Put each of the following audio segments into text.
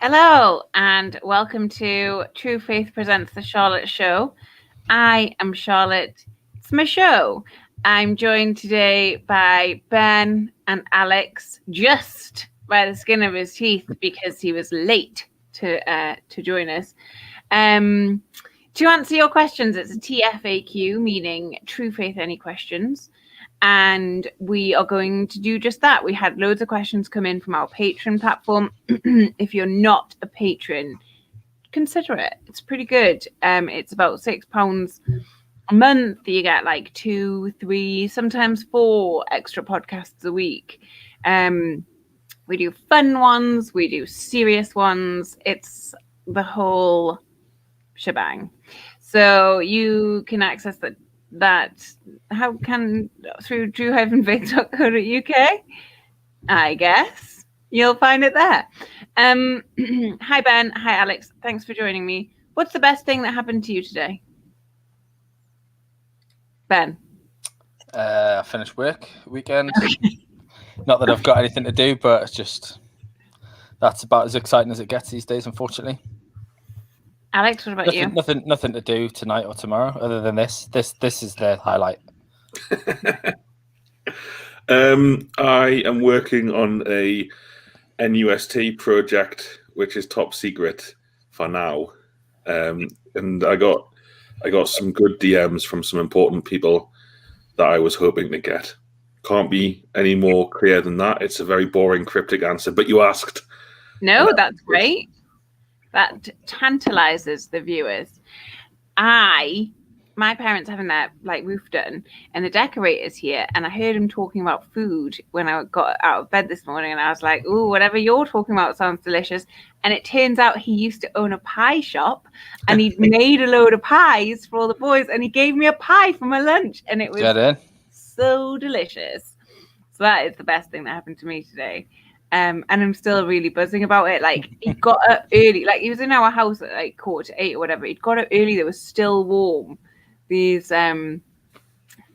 Hello, and welcome to True Faith Presents the Charlotte Show. I am Charlotte. It's my show. I'm joined today by Ben and Alex, just by the skin of his teeth because he was late to join us. To answer your questions, it's a TFAQ, meaning True Faith Any Questions. And we are going to do just that. We had loads of questions come in from our Patreon platform. If you're not a patron, consider it. It's pretty good. It's about £6 a month. You get like 2, 3, sometimes 4 extra podcasts a week. We do fun ones. We do serious ones. It's the whole shebang. So you can access that how can through true-faith.co.uk. I guess you'll find it there. Hi Ben, hi Alex, thanks for joining me. What's the best thing that happened to you today? Ben? I finished work weekend. Not that I've got anything to do, but it's just that's about as exciting as it gets these days, unfortunately. Alex, what about you? Nothing to do tonight or tomorrow other than this. This is the highlight. I am working on a NUFC project, which is top secret for now. And I got some good DMs from some important people that I was hoping to get. Can't be any more clear than that. It's a very boring, cryptic answer, but you asked. No, that's great. That tantalizes the viewers. My parents having their roof done, and the decorator's here, and I heard him talking about food when I got out of bed this morning, and I was like, "Ooh, whatever you're talking about sounds delicious." And it turns out he used to own a pie shop, and he'd made a load of pies for all the boys, and he gave me a pie for my lunch, and it was so delicious. So that is the best thing that happened to me today. And I'm still really buzzing about it. Like, he got up early. Like, he was in our house at 7:45 or whatever. He'd got up early. They were still warm. These chicken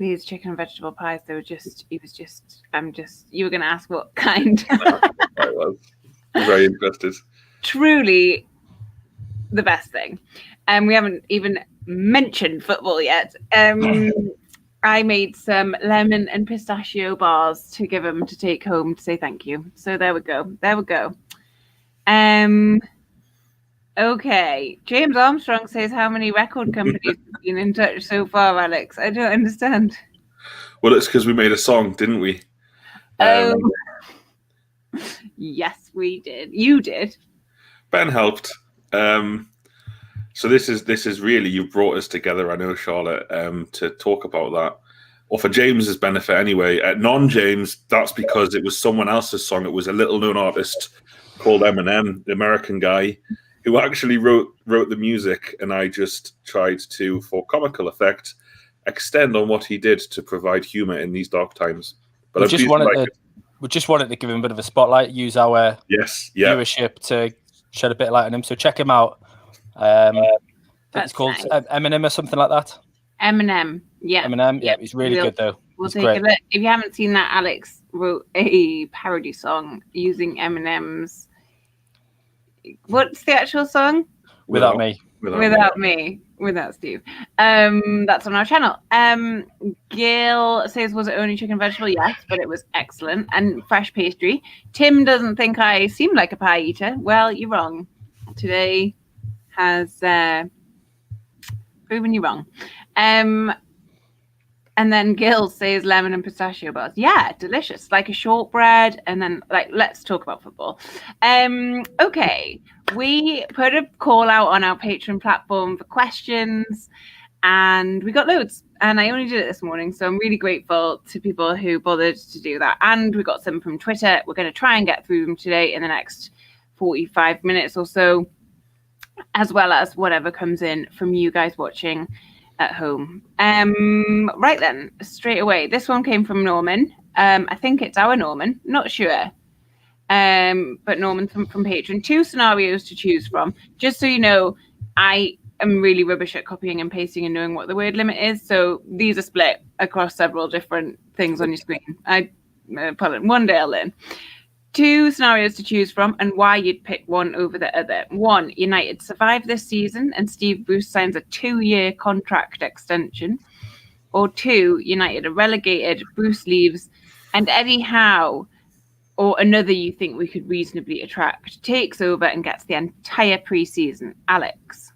and vegetable pies. You were going to ask what kind. I was very interested. Truly the best thing. We haven't even mentioned football yet. I made some lemon and pistachio bars to give him to take home to say thank you. So there we go. Okay. James Armstrong says, how many record companies have been in touch so far, Alex? I don't understand. Well, it's because we made a song, didn't we? Yes, we did. You did. Ben helped. So this is really, you've brought us together, I know, Charlotte, to talk about that. Or for James's benefit anyway. Non-James, that's because it was someone else's song. It was a little-known artist called Eminem, the American guy, who actually wrote the music, and I just tried to, for comical effect, extend on what he did to provide humor in these dark times. But we just wanted to give him a bit of a spotlight, use our viewership to shed a bit of light on him. So check him out. It's called Eminem or something like that. Eminem, yeah. Eminem, yeah, he's really good though. We'll take a look. If you haven't seen that, Alex wrote a parody song using Eminem's. What's the actual song? Without Me. Without Steve. That's on our channel. Gail says, was it only chicken and vegetable? Yes, but it was excellent. And fresh pastry. Tim doesn't think I seem like a pie eater. Well, you're wrong. Today has proven you wrong. And then Gil says lemon and pistachio bars. Yeah, delicious. Like a shortbread. And then, let's talk about football. Okay. We put a call out on our Patreon platform for questions, and we got loads. And I only did it this morning, so I'm really grateful to people who bothered to do that. And we got some from Twitter. We're going to try and get through them today in the next 45 minutes or so, as well as whatever comes in from you guys watching at home. Right then, straight away. This one came from Norman. I think it's our Norman, not sure. But Norman from Patreon. 2 scenarios to choose from. Just so you know, I am really rubbish at copying and pasting and knowing what the word limit is. So these are split across several different things on your screen. One day I'll learn. two scenarios to choose from and why you'd pick one over the other. One, United survive this season and Steve Bruce signs a 2-year contract extension. Or two, United are relegated, Bruce leaves, and Eddie Howe, or another you think we could reasonably attract, takes over and gets the entire pre-season. Alex?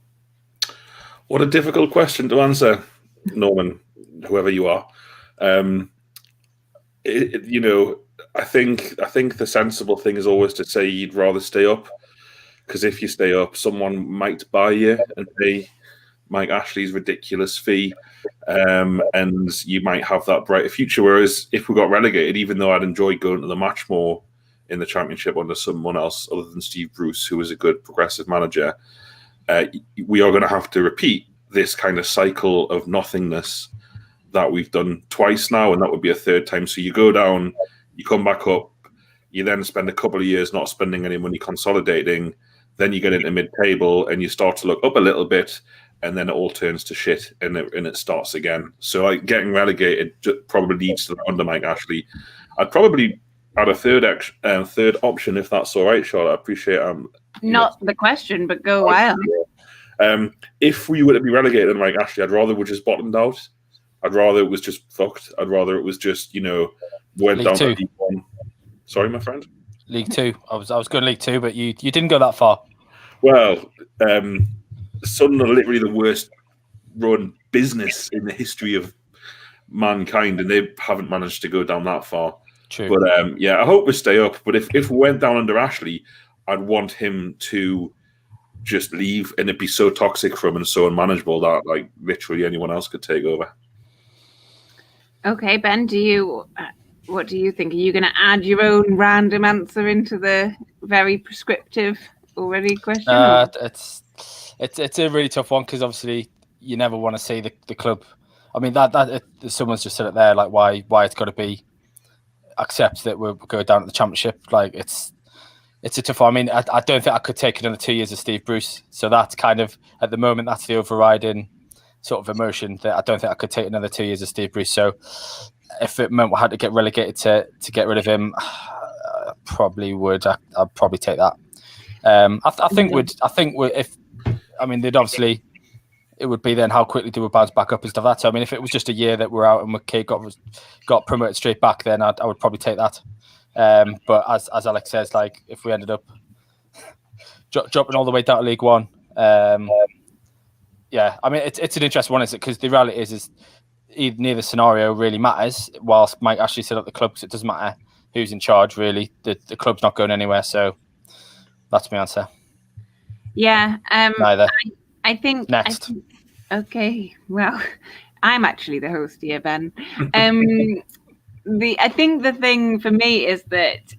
What a difficult question to answer, Norman, whoever you are. You know, I think the sensible thing is always to say you'd rather stay up, because if you stay up, someone might buy you and pay Mike Ashley's ridiculous fee, and you might have that brighter future. Whereas if we got relegated, even though I'd enjoy going to the match more in the Championship under someone else other than Steve Bruce, who is a good progressive manager, we are going to have to repeat this kind of cycle of nothingness that we've done twice now, and that would be a third time. So you go down, you come back up, you then spend a couple of years not spending any money consolidating, then you get into mid-table and you start to look up a little bit, and then it all turns to shit and it starts again. So like getting relegated probably leads to under Mike Ashley. I'd probably add a third option if that's all right, Charlotte. I appreciate not the question, but go wild. If we were to be relegated under Mike Ashley, I'd rather we just bottomed out. I'd rather it was just fucked. I'd rather it was just, went League down Two. to League One. Sorry, my friend? League Two. I was going League Two, but you didn't go that far. Well, Sunderland are literally the worst run business in the history of mankind, and they haven't managed to go down that far. True. But I hope we stay up. But if we went down under Ashley, I'd want him to just leave, and it'd be so toxic for him and so unmanageable that like literally anyone else could take over. Okay, Ben, what do you think? Are you going to add your own random answer into the very prescriptive already question? It's a really tough one, because obviously you never want to see the club. I mean, that someone's just said it there, like why it's got to be accept that we'll go down to the Championship. Like it's a tough one. I mean, I don't think I could take another 2 years of Steve Bruce. So that's kind of, at the moment, that's the overriding sort of emotion, that I don't think I could take another 2 years of Steve Bruce. So if it meant we had to get relegated to get rid of him, I probably would. I'd probably take that. They'd obviously, it would be then how quickly do we bounce back up and stuff like that. So I mean, if it was just a year that we're out and McKay got promoted straight back, then I would probably take that. But as Alex says, like if we ended up dropping all the way down to League One, I mean it's an interesting one, is it? Because the reality is neither scenario really matters. Whilst Mike Ashley set up the club, because it doesn't matter who's in charge really. The club's not going anywhere. So that's my answer. Yeah. Neither. I think next. Okay. Well, I'm actually the host here, Ben. I think the thing for me is that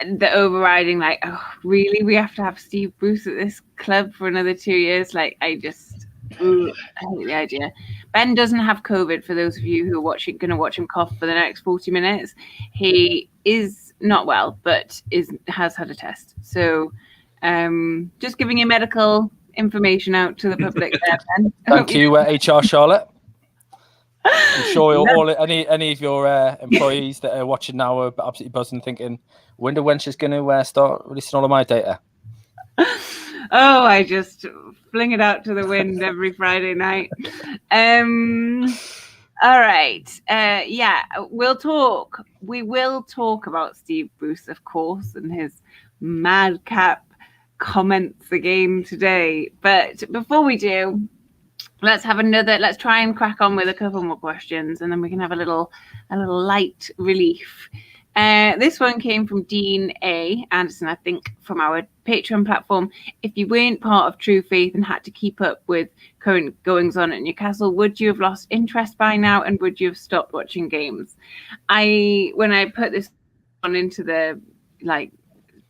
the overriding, like, oh, really, we have to have Steve Bruce at this club for another 2 years? Like, I hate the idea. Ben doesn't have COVID, for those of you who are going to watch him cough for the next 40 minutes. He is not well, but has had a test. So just giving you medical information out to the public there, Ben. Thank you, HR Charlotte. I'm sure any of your employees that are watching now are absolutely buzzing, thinking, "Wonder when she's going to start releasing all of my data." Oh, I just fling it out to the wind every Friday night. All right. We will talk about Steve Bruce, of course, and his madcap comments again today. But before we do, let's try and crack on with a couple more questions, and then we can have a little light relief. This one came from Dean A. Anderson, I think, from our Patreon platform. If you weren't part of True Faith and had to keep up with current goings on at Newcastle, would you have lost interest by now, and would you have stopped watching games? When I put this on into the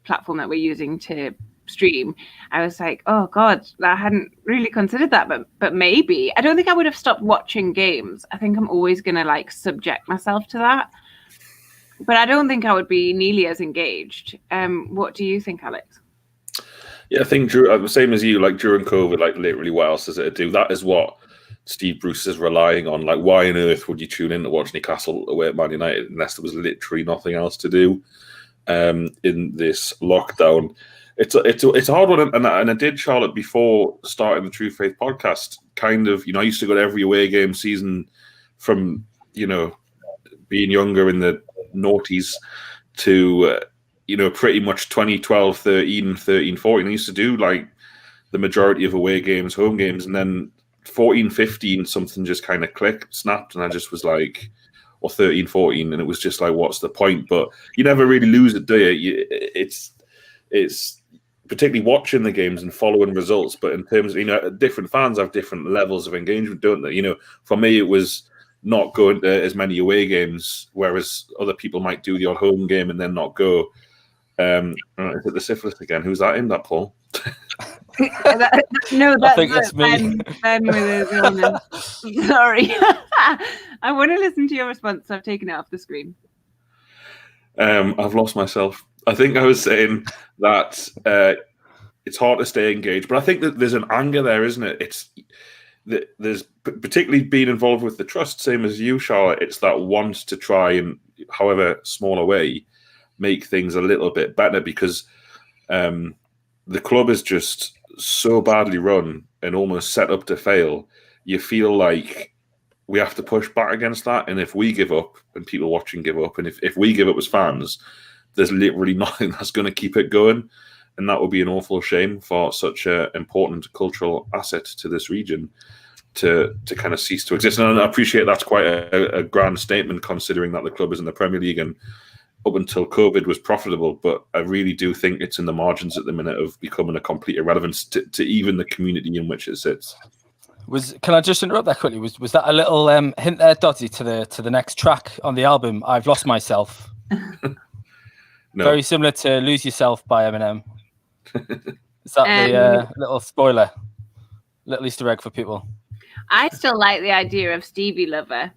platform that we're using to stream, I was like, oh God, I hadn't really considered that, but maybe. I don't think I would have stopped watching games. I think I'm always gonna subject myself to that. But I don't think I would be nearly as engaged. What do you think, Alex? Yeah, I think the same as you, during COVID, literally what else does it do? That is what Steve Bruce is relying on. Like, why on earth would you tune in to watch Newcastle away at Man United unless there was literally nothing else to do in this lockdown? It's a hard one, and I did, Charlotte, before starting the True Faith podcast. Kind of, I used to go to every away game season from being younger in the noughties to pretty much 2012, 13, 14. I used to do like the majority of away games, home games, and then 14, 15, something just kind of snapped, and I just was like, or 13, 14, and it was just like, what's the point? But you never really lose it, do you? It's particularly watching the games and following results, but in terms of, different fans have different levels of engagement, don't they? For me, it was not going to as many away games, whereas other people might do the odd home game and then not go. Is it the syphilis again? Who's that in, that Paul? No, I think that's me. Ben with his illness. Sorry. I want to listen to your response, so I've taken it off the screen. I've lost myself. I think I was saying that it's hard to stay engaged, but I think that there's an anger there, isn't it? There's particularly being involved with the trust, same as you, Charlotte. It's that want to try and, however small a way, make things a little bit better, because the club is just so badly run and almost set up to fail. You feel like we have to push back against that, and if we give up, and people watching give up, and if we give up as fans, there's literally nothing that's going to keep it going, and that would be an awful shame for such an important cultural asset to this region to kind of cease to exist. And I appreciate that's quite a grand statement, considering that the club is in the Premier League and up until COVID was profitable, but I really do think it's in the margins at the minute of becoming a complete irrelevance to even the community in which it sits. Can I just interrupt that quickly? Was that a little hint there, Dodgy, to the next track on the album, I've Lost Myself? No. Very similar to Lose Yourself by Eminem. Is that the little spoiler? Little Easter egg for people. I still like the idea of Stevie Lover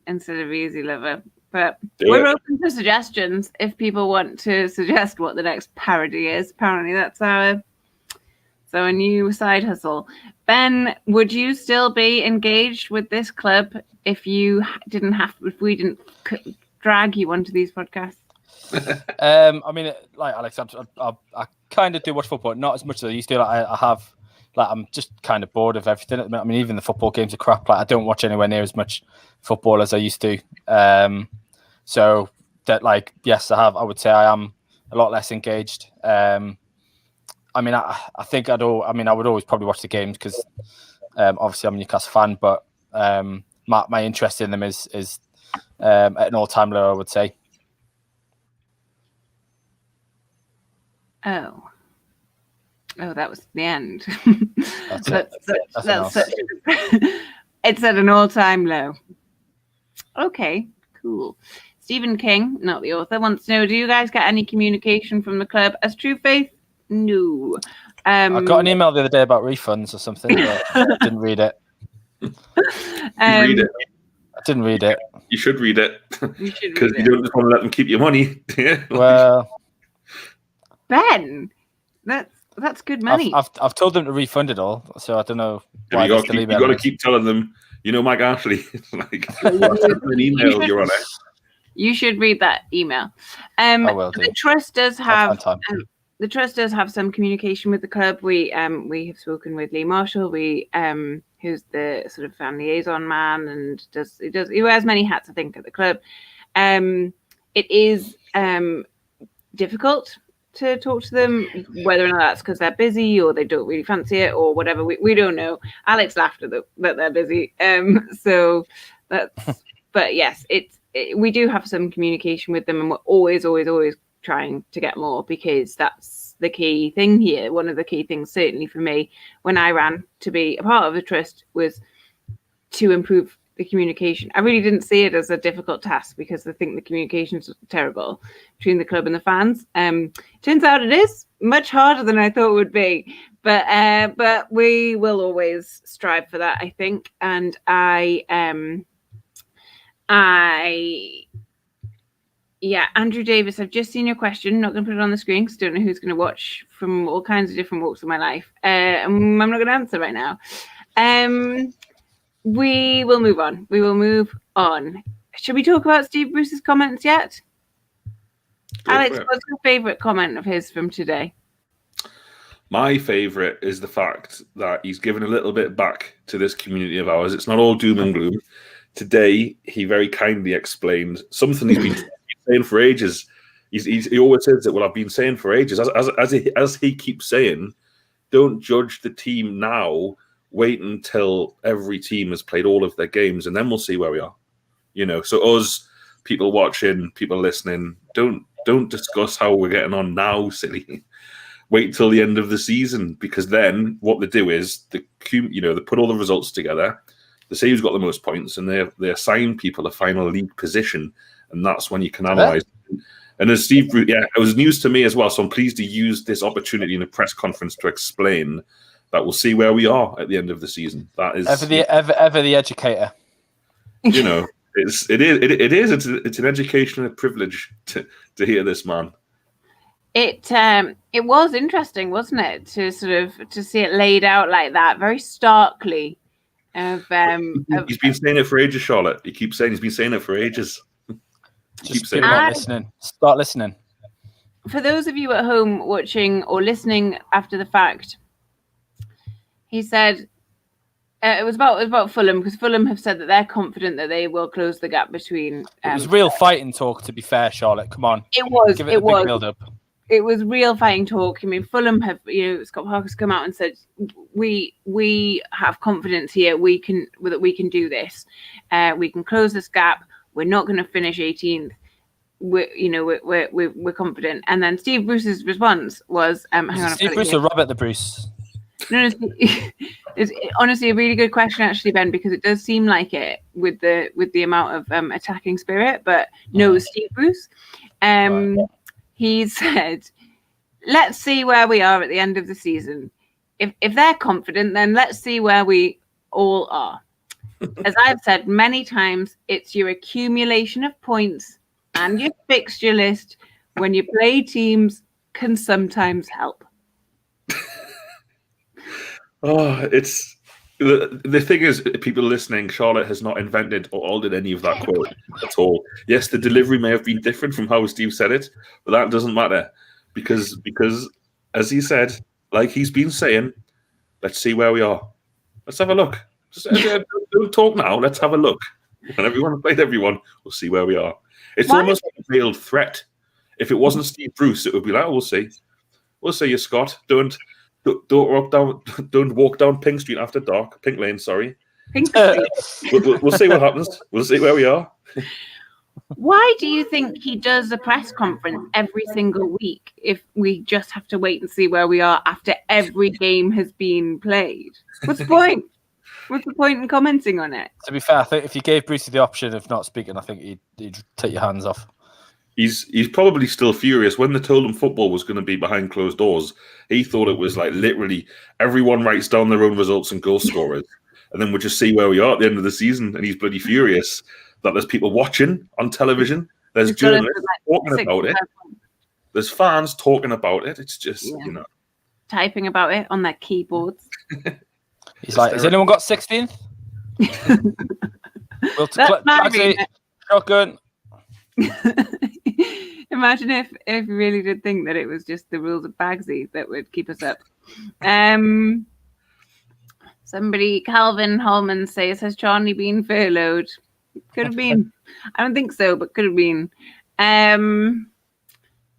instead of Easy Lover. But we're open to suggestions if people want to suggest what the next parody is. Apparently, that's our new side hustle. Ben, would you still be engaged with this club if we didn't drag you onto these podcasts? I mean, like Alex, I kind of do watch football, not as much as I used to. I'm just kind of bored of everything. I mean, even the football games are crap. Like, I don't watch anywhere near as much football as I used to. So that, like, yes, I would say I am a lot less engaged. I mean, I think I would always probably watch the games because obviously I'm a Newcastle fan, but my interest in them is at an all-time low, I would say. Oh, that was the end. That's it's at an all-time low. Okay, cool. Stephen King, not the author, wants to know, do you guys get any communication from the club as True Faith? No. I got an email the other day about refunds or something, but I didn't read it. Read it. I didn't read it. You should read it. Because you don't just want to let them keep your money. Well, Ben, that's good money. I've told them to refund it all, so I don't know why you got to keep telling them, Mike Ashley, like, an email, you're on it. You should read that email. I will do. The trust does have some communication with the club. We have spoken with Lee Marshall, who's the sort of fan liaison man, and he wears many hats, I think, at the club. It is difficult to talk to them, whether or not that's because they're busy or they don't really fancy it or whatever. We don't know. Alex laughed at that they're busy. So that's. But yes, we do have some communication with them, and we're always trying to get more, because that's the key thing here. One of the key things, certainly for me, when I ran to be a part of the trust, was to improve the communication. I really didn't see it as a difficult task, because I think the communication is terrible between the club and the fans. Turns out it is much harder than I thought it would be, but we will always strive for that, I think. And Andrew Davis, I've just seen your question. Not going to put it on the screen because I don't know who's going to watch from all kinds of different walks of my life. I'm not going to answer right now. We will move on. Should we talk about Steve Bruce's comments yet? Alex, what's your favourite comment of his from today? My favourite is the fact that he's given a little bit back to this community of ours. It's not all doom and gloom. Today, he very kindly explained something he's been saying for ages. He always says that, well, I've been saying for ages. As he keeps saying, don't judge the team now. Wait until every team has played all of their games, and then we'll see where we are. So us, people watching, people listening, don't discuss how we're getting on now, silly. Wait till the end of the season, because then what they do is they put all the results together. They say who's got the most points, and they assign people a final league position, and that's when you can analyze. And as Steve, it was news to me as well. So I'm pleased to use this opportunity in a press conference to explain that we'll see where we are at the end of the season. That is ever the educator. It's an educational privilege to hear this man. It was interesting, wasn't it, to see it laid out like that, very starkly. He's been saying it for ages, Charlotte. He keeps saying he's been saying it for ages. Start listening. For those of you at home watching or listening after the fact, he said it was about Fulham, because Fulham have said that they're confident that they will close the gap between. It was real fighting talk, to be fair, Charlotte. Come on. It was. Give it a big build up. It was real fighting talk. I mean, Fulham have, Scott Parker's come out and said, we have confidence here. We can do this. We can close this gap. We're not going to finish 18th. We're confident. And then Steve Bruce's response was, hang on. Steve Bruce or Robert the Bruce? No, it's honestly a really good question, actually, Ben, because it does seem like it with the amount of attacking spirit. But no, Steve Bruce. He said, let's see where we are at the end of the season. If they're confident, then let's see where we all are. As I've said many times, it's your accumulation of points and your fixture list when you play teams can sometimes help. It's the thing is, people listening, Charlotte has not invented or altered any of that quote at all. Yes, the delivery may have been different from how Steve said it, but that doesn't matter because as he said, like he's been saying, let's see where we are. Let's have a look. Just don't talk now. Let's have a look. When everyone played everyone, we'll see where we are. It's almost like a veiled threat. If it wasn't Steve Bruce, it would be like, we'll see. We'll see you, Scott. Don't walk down Pink Street after dark. Pink Lane, sorry. Pink Street. We'll see what happens. We'll see where we are. Why do you think he does a press conference every single week if we just have to wait and see where we are after every game has been played? What's the point? What's the point in commenting on it? To be fair, I think if you gave Brucey the option of not speaking, I think he'd take your hands off. He's probably still furious. When they told him football was going to be behind closed doors, he thought it was like literally everyone writes down their own results and goal scorers, and then we'll just see where we are at the end of the season. And he's bloody furious that there's people watching on television. There's journalists talking about it. There's fans talking about it. It's just, typing about it on their keyboards. He's like, has anyone got 16th? Shotgun. Imagine if you really did think that it was just the rules of Bagsy that would keep us up. Somebody, Calvin Holman says, has Charlie been furloughed? Could have been. I don't think so, but could have been.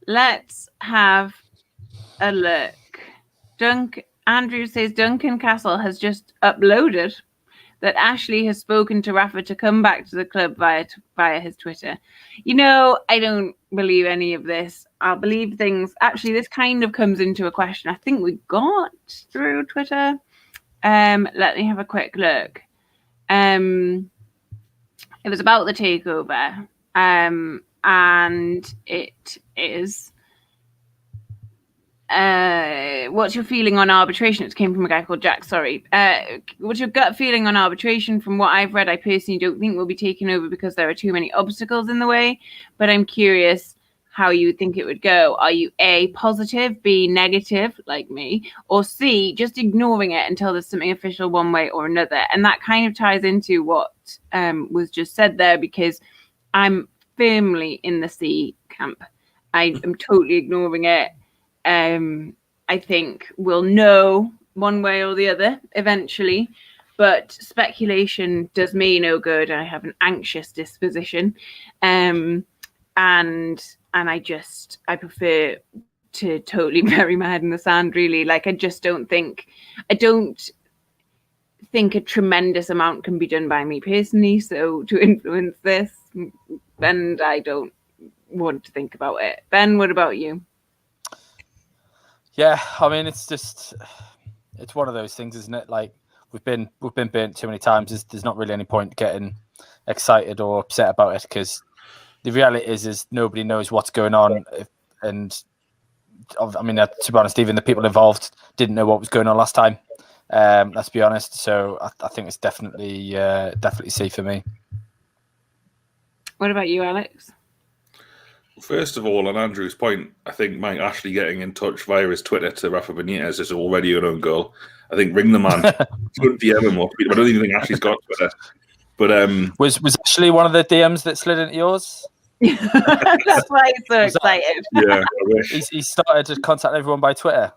Let's have a look. Andrew says Duncan Castle has just uploaded that Ashley has spoken to Rafa to come back to the club via his Twitter. I don't believe any of this. I'll believe things. Actually, this kind of comes into a question I think we got through Twitter. Let me have a quick look. It was about the takeover. And it is... what's your feeling on arbitration? It came from a guy called Jack, sorry. What's your gut feeling on arbitration? From what I've read, I personally don't think we'll be taken over because there are too many obstacles in the way, but I'm curious how you would think it would go. Are you A, positive, B, negative, like me, or C, just ignoring it until there's something official one way or another? And that kind of ties into what was just said there, because I'm firmly in the C camp. I am totally ignoring it. I think we'll know one way or the other eventually, but speculation does me no good. I have an anxious disposition, and I prefer to totally bury my head in the sand, really. Like, I don't think a tremendous amount can be done by me personally, so to influence this, and I don't want to think about it. Ben, what about you? Yeah, I mean, it's one of those things, isn't it? Like, we've been burnt too many times. There's not really any point getting excited or upset about it, because the reality is nobody knows what's going on. And I mean, to be honest, even the people involved didn't know what was going on last time. Let's be honest. So I think it's definitely C for me. What about you, Alex? First of all, on Andrew's point, I think Mike Ashley getting in touch via his Twitter to Rafa Benitez is already an own goal. I think ring the man. Don't DM him or tweet him. I don't even think Ashley's got Twitter. But was Ashley one of the DMs that slid into yours? That's why he's so excited. Yeah, I wish. He started to contact everyone by Twitter.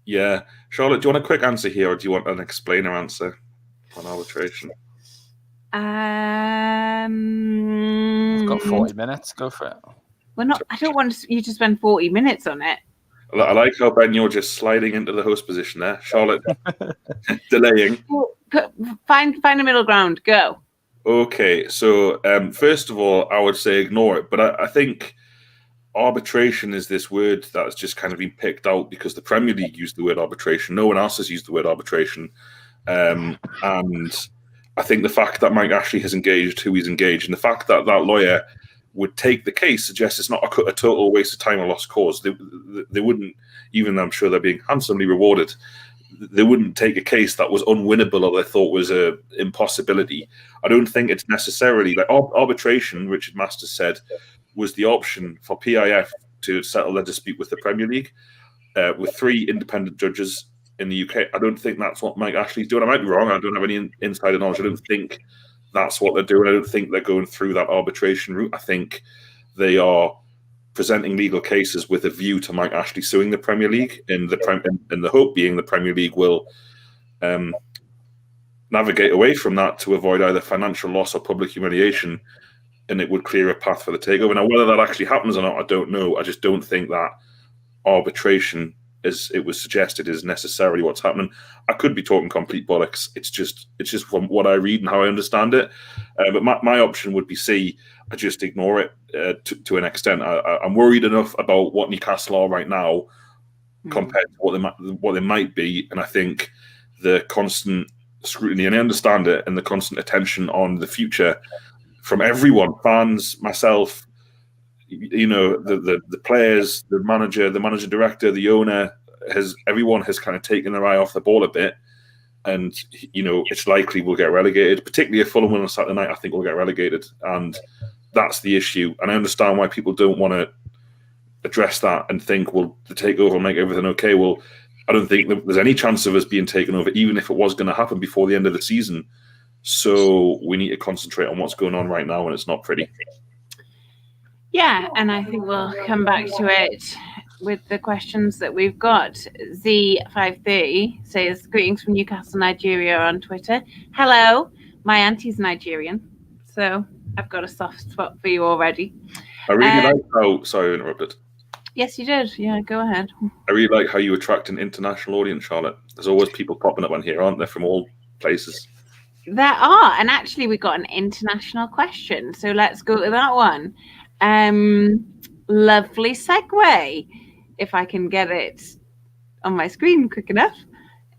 Yeah. Charlotte, do you want a quick answer here, or do you want an explainer answer on arbitration? We've got 40 minutes. Go for it. I don't want you to spend 40 minutes on it. I like how, Ben, you're just sliding into the host position there. Charlotte, delaying. Find a middle ground. Go. Okay, so first of all, I would say ignore it. But I think arbitration is this word that's just kind of been picked out because the Premier League used the word arbitration. No one else has used the word arbitration. And I think the fact that Mike Ashley has engaged who he's engaged, and the fact that that lawyer would take the case suggests it's not a total waste of time or lost cause. They wouldn't, even though I'm sure they're being handsomely rewarded, they wouldn't take a case that was unwinnable or they thought was a impossibility. I don't think it's necessarily like arbitration. Richard Masters said was the option for PIF to settle their dispute with the Premier League with 3 independent judges in the UK. I don't think that's what Mike Ashley's doing. I might be wrong. I don't have any insider knowledge. I don't think that's what they're doing. I don't think they're going through that arbitration route. I think they are presenting legal cases with a view to Mike Ashley suing the Premier League, in the hope being the Premier League will navigate away from that to avoid either financial loss or public humiliation, and it would clear a path for the takeover. Now, whether that actually happens or not, I don't know. I just don't think that arbitration, as it was suggested, is necessarily what's happening. I could be talking complete bollocks. It's just from what I read and how I understand it. But my option would be C. I just ignore it to an extent. I'm worried enough about what Newcastle are right now compared to what they might be, and I think the constant scrutiny, and I understand it, and the constant attention on the future from everyone, fans, myself, you know, the players, the manager director, the owner, everyone has kind of taken their eye off the ball a bit, and you know, it's likely we'll get relegated. Particularly if Fulham win on Saturday night, I think we'll get relegated, and that's the issue. And I understand why people don't want to address that and think, well, the takeover will make everything okay. Well, I don't think there's any chance of us being taken over, even if it was going to happen before the end of the season. So we need to concentrate on what's going on right now, and it's not pretty. Yeah, and I think we'll come back to it with the questions that we've got. Z530 says, greetings from Newcastle, Nigeria on Twitter. Hello, my auntie's Nigerian, so I've got a soft spot for you already. I really like how... Sorry, I interrupted. Yes, you did. Yeah, go ahead. I really like how you attract an international audience, Charlotte. There's always people popping up on here, aren't there, from all places? There are, and actually we got an international question, so let's go to that one. Lovely segue, if I can get it on my screen quick enough,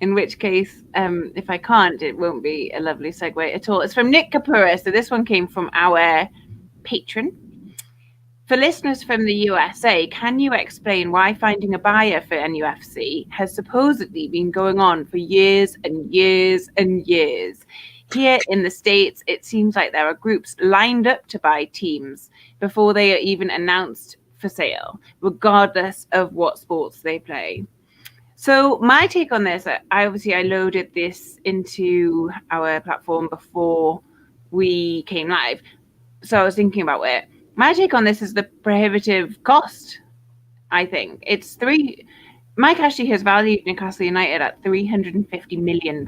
in which case if I can't, it won't be a lovely segue at all. It's from Nick Kapura, so this one came from our patron. For listeners from the USA, can you explain why finding a buyer for NUFC has supposedly been going on for years and years and years? Here in the States, it seems like there are groups lined up to buy teams before they are even announced for sale, regardless of what sports they play. So my take on this, I loaded this into our platform before we came live. So I was thinking about it. My take on this is the prohibitive cost. I think it's Mike Ashley has valued Newcastle United at £350 million,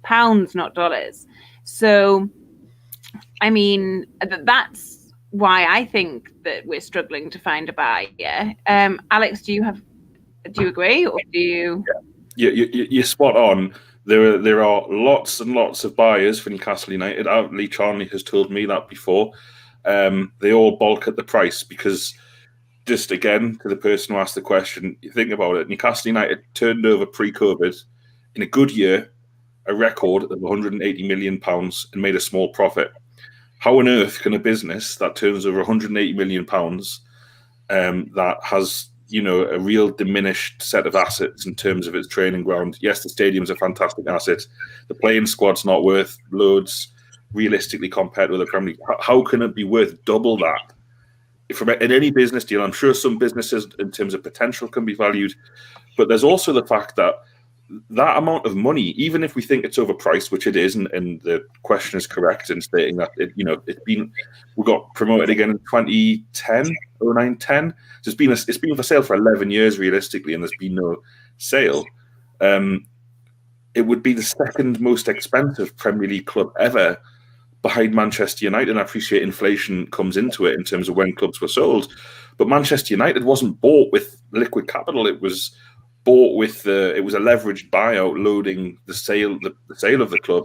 pounds, not dollars. So, I mean, that's why I think that we're struggling to find a buyer. Alex, do you agree, or do you? Yeah, you're spot on. There are lots and lots of buyers for Newcastle United. Lee Charnley has told me that before. They all balk at the price because, just again, to the person who asked the question, you think about it, Newcastle United turned over pre-COVID in a good year a record of £180 million and made a small profit. How on earth can a business that turns over £180 million that has, you know, a real diminished set of assets in terms of its training ground? Yes, the stadium's a fantastic asset. The playing squad's not worth loads realistically compared to the Premier League. How can it be worth double that? In any business deal, I'm sure some businesses in terms of potential can be valued, but there's also the fact that that amount of money, even if we think it's overpriced, which it is, and the question is correct in stating that we got promoted again in 2010, 09, 10. So it's been for sale for 11 years realistically, and there's been no sale. It would be the second most expensive Premier League club ever, behind Manchester United. And I appreciate inflation comes into it in terms of when clubs were sold, but Manchester United wasn't bought with liquid capital. It was bought with it was a leveraged buyout, loading the sale of the club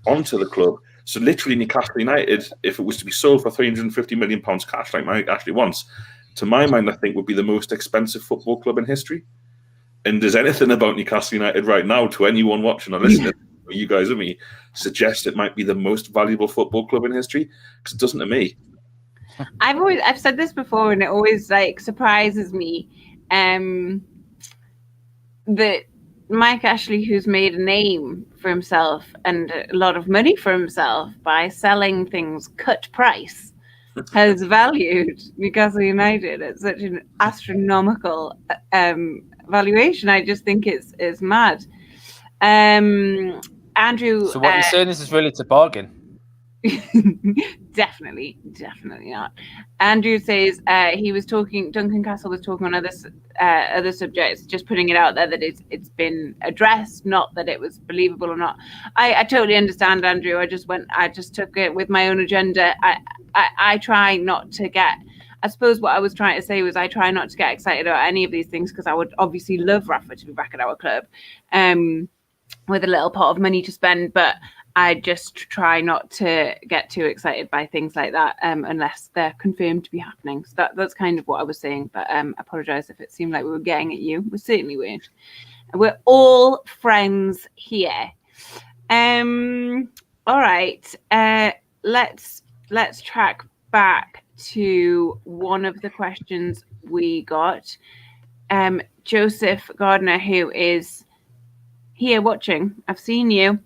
onto the club. So literally, Newcastle United, if it was to be sold for £350 million cash, like Mike Ashley wants, to my mind, I think would be the most expensive football club in history. And does anything about Newcastle United right now, to anyone watching or listening, you guys and me, suggest it might be the most valuable football club in history? Because it doesn't to me. I've said this before, and it always surprises me that Mike Ashley, who's made a name for himself and a lot of money for himself by selling things cut price, has valued Newcastle United at such an astronomical valuation. I just think it's mad. Andrew. So what you're saying is really it's a bargain? Definitely not. Andrew says Duncan Castle was talking on other subjects, just putting it out there that it's been addressed, not that it was believable or not. I totally understand, Andrew. I just took it with my own agenda. I try not to get, I suppose what I was trying to say was I try not to get excited about any of these things, because I would obviously love Rafa to be back at our club with a little pot of money to spend, but I just try not to get too excited by things like that unless they're confirmed to be happening. So that's kind of what I was saying, but I apologise if it seemed like we were getting at you. We certainly weren't. We're all friends here. All right. Let's track back to one of the questions we got. Joseph Gardner, who is here watching. I've seen you.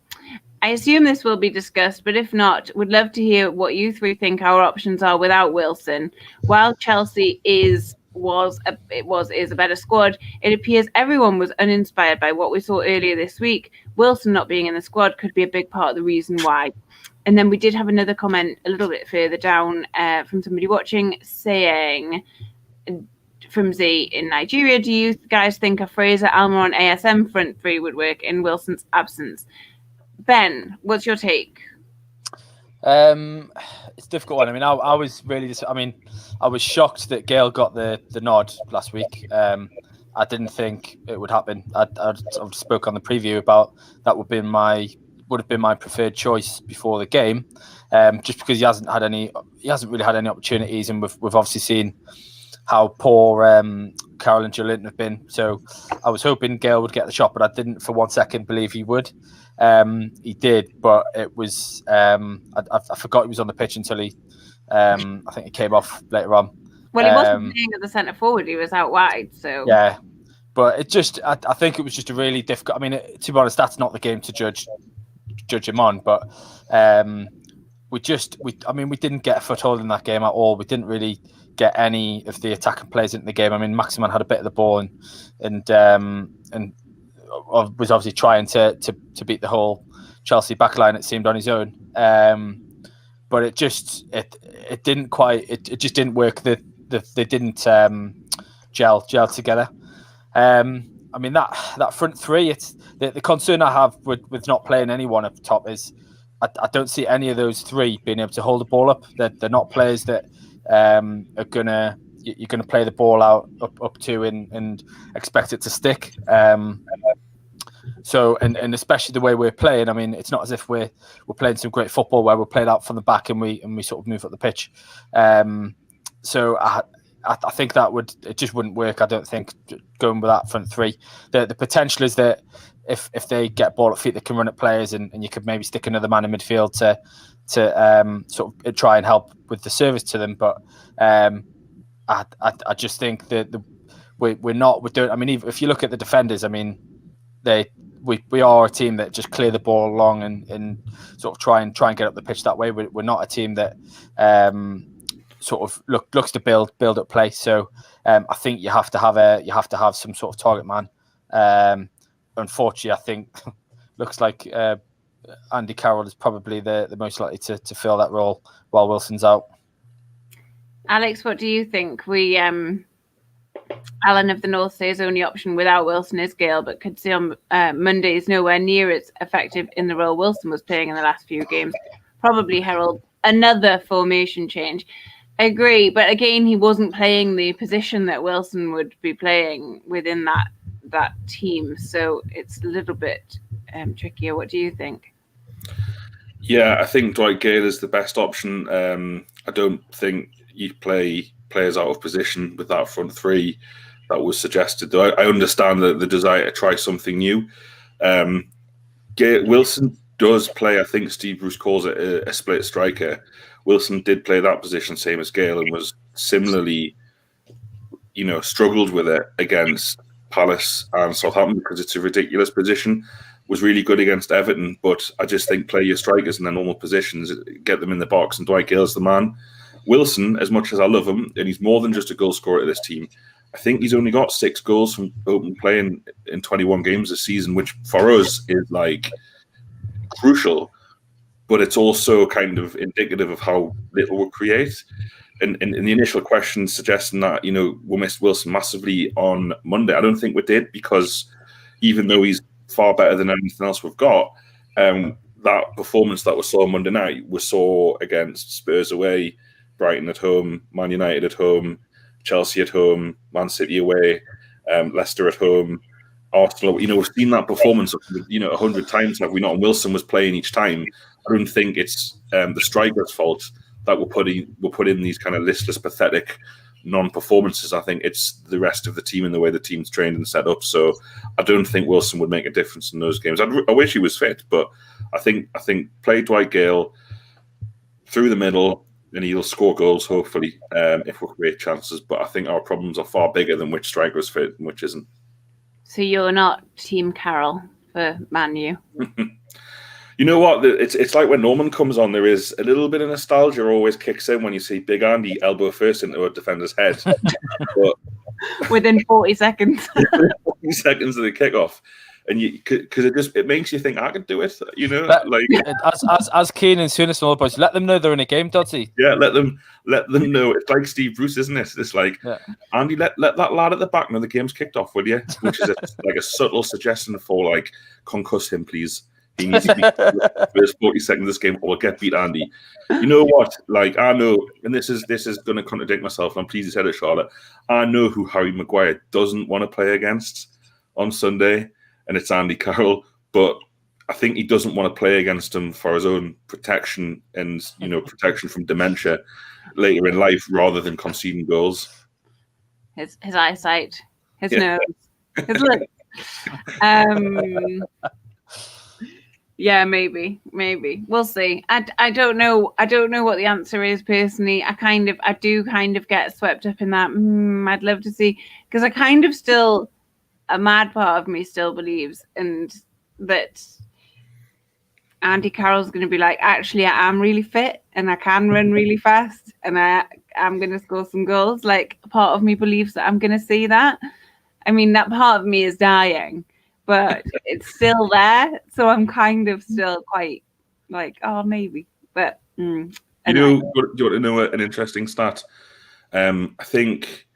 I assume this will be discussed, but if not, would love to hear what you three think our options are without Wilson. While Chelsea is a better squad, it appears everyone was uninspired by what we saw earlier this week. Wilson not being in the squad could be a big part of the reason why. And then we did have another comment a little bit further down from somebody watching saying, from Z in Nigeria, do you guys think a Fraser, Almiron, ASM front three would work in Wilson's absence? Ben, what's your take? It's a difficult one. I mean, I was really, I was shocked that Gayle got the nod last week. I didn't think it would happen. I spoke on the preview about that would have been my preferred choice before the game, just because he hasn't really had any opportunities, and we've obviously seen how poor Carroll and Joelinton have been. So I was hoping Gayle would get the shot, but I didn't for 1 second believe he would. He did, but it was I forgot he was on the pitch until I think he came off later on. Well, he wasn't playing at the centre forward; he was out wide. So yeah, but it just I think it was just a really difficult. I mean, to be honest, that's not the game to judge him on, but we didn't get a foothold in that game at all. We didn't really get any of the attacking players into the game. I mean, Maximin had a bit of the ball and was obviously trying to beat the whole Chelsea backline, it seemed, on his own. But it just didn't quite. It just didn't work. They didn't gel together. I mean, that front three. It's the concern I have with not playing anyone up top is I don't see any of those three being able to hold the ball up. They're not players that you're gonna play the ball out up to and expect it to stick. So and especially the way we're playing, I mean, it's not as if we're playing some great football where we're played out from the back and we sort of move up the pitch. So I think it just wouldn't work. I don't think going with that front three. The potential is that if they get ball at feet, they can run at players, and you could maybe stick another man in midfield to sort of try and help with the service to them. But I just think that we're doing. I mean, if you look at the defenders, I mean, we are a team that just clear the ball along and sort of try and get up the pitch that way. We're not a team that sort of looks to build up play. So I think you have to have some sort of target man. Unfortunately, I think looks like Andy Carroll is probably the most likely to fill that role while Wilson's out. Alex, what do you think? We Alan of the North says only option without Wilson is Gale, but could see on Monday is nowhere near as effective in the role Wilson was playing in the last few games. Probably herald another formation change. I agree, but again, he wasn't playing the position that Wilson would be playing within that team, so it's a little bit trickier. What do you think? Yeah, I think Dwight Gale is the best option. I don't think you play players out of position with that front three that was suggested. Though I understand the desire to try something new. Wilson does play, I think Steve Bruce calls it a split striker. Wilson did play that position, same as Gale, and was similarly, struggled with it against Palace and Southampton because it's a ridiculous position. Was really good against Everton, but I just think play your strikers in their normal positions, get them in the box, and Dwight Gale's the man. Wilson, as much as I love him, and he's more than just a goal scorer to this team, I think he's only got 6 goals from open play in 21 games this season, which for us is like crucial, but it's also kind of indicative of how little we create. And in the initial question suggesting that, we missed Wilson massively on Monday, I don't think we did, because even though he's far better than anything else we've got, that performance that we saw on Monday night, we saw against Spurs away, Brighton at home, Man United at home, Chelsea at home, Man City away, Leicester at home, Arsenal. We've seen that performance 100 times, have we not? And Wilson was playing each time. I don't think it's the striker's fault that we're putting these kind of listless, pathetic non-performances. I think it's the rest of the team and the way the team's trained and set up. So I don't think Wilson would make a difference in those games. I wish he was fit, but I think play Dwight Gale through the middle, and he'll score goals, hopefully, if we create chances. But I think our problems are far bigger than which striker is fit and which isn't. So you're not Team Carroll for Man U? You know what? It's like when Norman comes on, there is a little bit of nostalgia always kicks in when you see Big Andy elbow first into a defender's head. But within 40 seconds. 40 seconds of the kickoff. And because it makes you think I could do it, as Kane and Souness and all the boys, let them know they're in a game, Dodgy. Yeah, let them know. It's like Steve Bruce, isn't it? It's like, Andy, let that lad at the back know the game's kicked off, will you? Which is like a subtle suggestion for like, concuss him, please. He needs to be first 40 seconds of this game, or get beat Andy. You know what? Like, I know, and this is going to contradict myself, and I'm pleased you said it, Charlotte. I know who Harry Maguire doesn't want to play against on Sunday, and it's Andy Carroll. But I think he doesn't want to play against him for his own protection and protection from dementia later in life, rather than conceding goals. His eyesight, his nose, his lip. Yeah, maybe we'll see. I don't know what the answer is personally. I do get swept up in that. I'd love to see, because a mad part of me still believes and that Andy Carroll's going to be like, actually, I am really fit and I can run really fast and I'm going to score some goals. Like, part of me believes that I'm going to see that. I mean, that part of me is dying, but it's still there. So I'm kind of still quite like, oh, maybe. But do you want to know an interesting stat? I think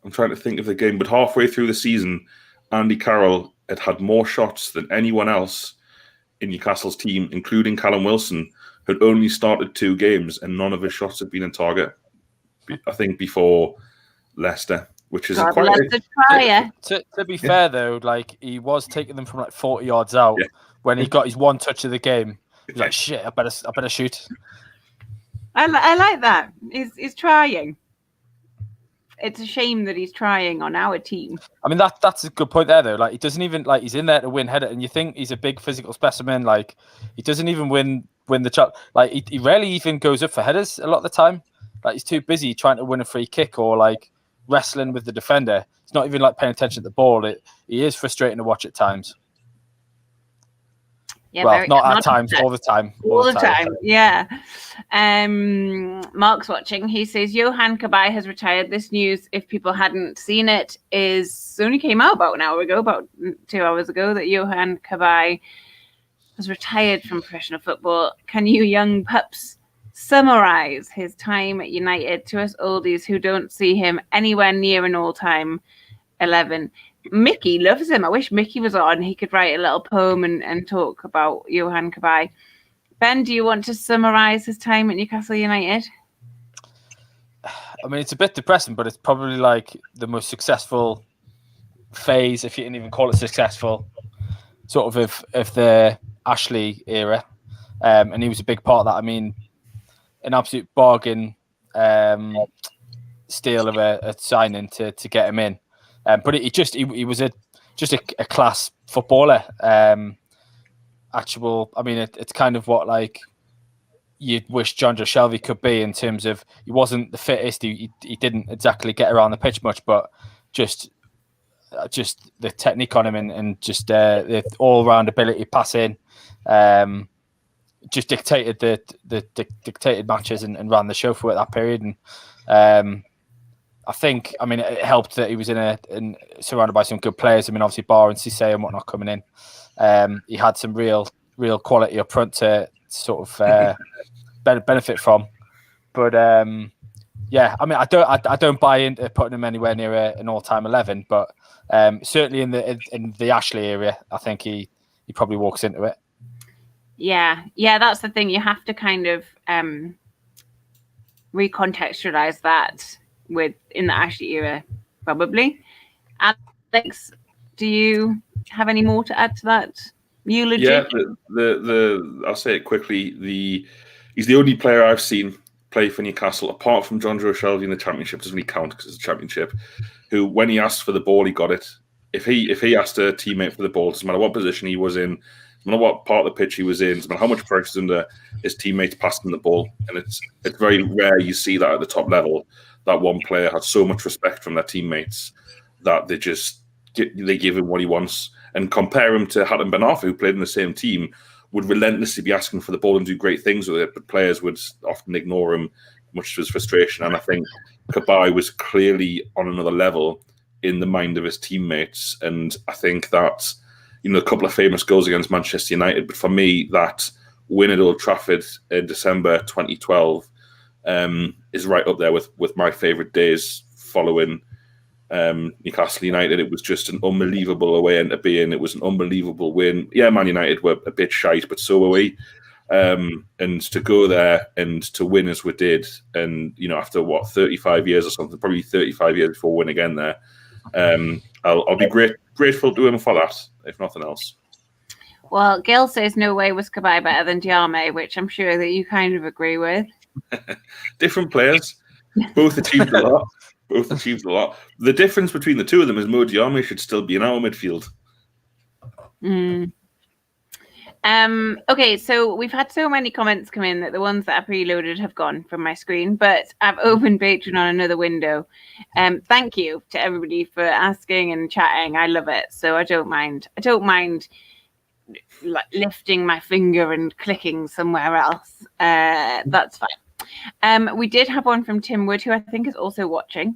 I'm trying to think of the game, but halfway through the season, Andy Carroll had more shots than anyone else in Newcastle's team, including Callum Wilson, had only started 2 games and none of his shots had been in target. I think before Leicester, which is quite. To be fair though, like he was taking them from like 40 yards out when he got his one touch of the game. He was like, "Shit, I better shoot." I like that. He's trying. It's a shame that he's trying on our team. I mean, that's a good point there, though. Like, he doesn't even like he's in there to win header, and you think he's a big physical specimen. Like, he doesn't even win the shot. Like, he rarely even goes up for headers a lot of the time. Like, he's too busy trying to win a free kick or like wrestling with the defender. He's not even like paying attention to the ball. He is frustrating to watch at times. Yeah, well, not at times, all the time. All the time, yeah. Mark's watching. He says Johan Kabay has retired. This news, if people hadn't seen it, only came out about an hour ago, about 2 hours ago, that Johan Kabay has retired from professional football. Can you young pups summarise his time at United to us oldies who don't see him anywhere near an all-time 11? Mickey loves him. I wish Mickey was on. He could write a little poem and talk about Johan Kabay. Ben, do you want to summarise his time at Newcastle United? I mean, it's a bit depressing, but it's probably like the most successful phase, if you can even call it successful, sort of the Ashley era. And he was a big part of that. I mean, an absolute bargain steal of a signing to get him in. But he was just a class footballer. I mean, it's kind of what like you'd wish Jonjo Shelvey could be in terms of he wasn't the fittest. He didn't exactly get around the pitch much, but just the technique on him and just the all round ability passing, just dictated the dictated matches and ran the show for it that period. And I think, I mean, it helped that he was surrounded by some good players. I mean, obviously Barr and Cisse and whatnot coming in. He had some real quality up front to sort of benefit from. But yeah, I mean, I don't buy into putting him anywhere near an all-time 11. But certainly in the Ashley area, I think he probably walks into it. Yeah, that's the thing. You have to kind of recontextualize that in the Ashley era, probably. Alex, do you have any more to add to that eulogy? Yeah, I'll say it quickly. He's the only player I've seen play for Newcastle, apart from Jonjo Shelvey in the Championship. Doesn't really count because it's a Championship. Who, when he asked for the ball, he got it. If he asked a teammate for the ball, doesn't matter what position he was in, no matter what part of the pitch he was in, doesn't matter how much pressure is under, his teammates passed him the ball, and it's very rare you see that at the top level. That one player had so much respect from their teammates that they give him what he wants. And compare him to Hatem Ben Arfa, who played in the same team, would relentlessly be asking for the ball and do great things with it, but players would often ignore him, much to his frustration. And I think Kabay was clearly on another level in the mind of his teammates. And I think that, a couple of famous goals against Manchester United, but for me, that win at Old Trafford in December 2012 is right up there with my favourite days following Newcastle United. It was just an unbelievable away end to be in. It was an unbelievable win. Yeah, Man United were a bit shite, but so were we. And to go there and to win as we did, and after 35 years or something, probably 35 years before we win again there, I'll be grateful to him for that, if nothing else. Well, Gil says no way was Kabay better than Diame, which I'm sure that you kind of agree with. Different players, both achieved a lot. The difference between the two of them is Mo Diame should still be in our midfield. Okay, so we've had so many comments come in that the ones that are preloaded have gone from my screen, but I've opened Patreon on another window. Thank you to everybody for asking and chatting. I love it, so I don't mind like lifting my finger and clicking somewhere else. That's fine. We did have one from Tim Wood, who I think is also watching.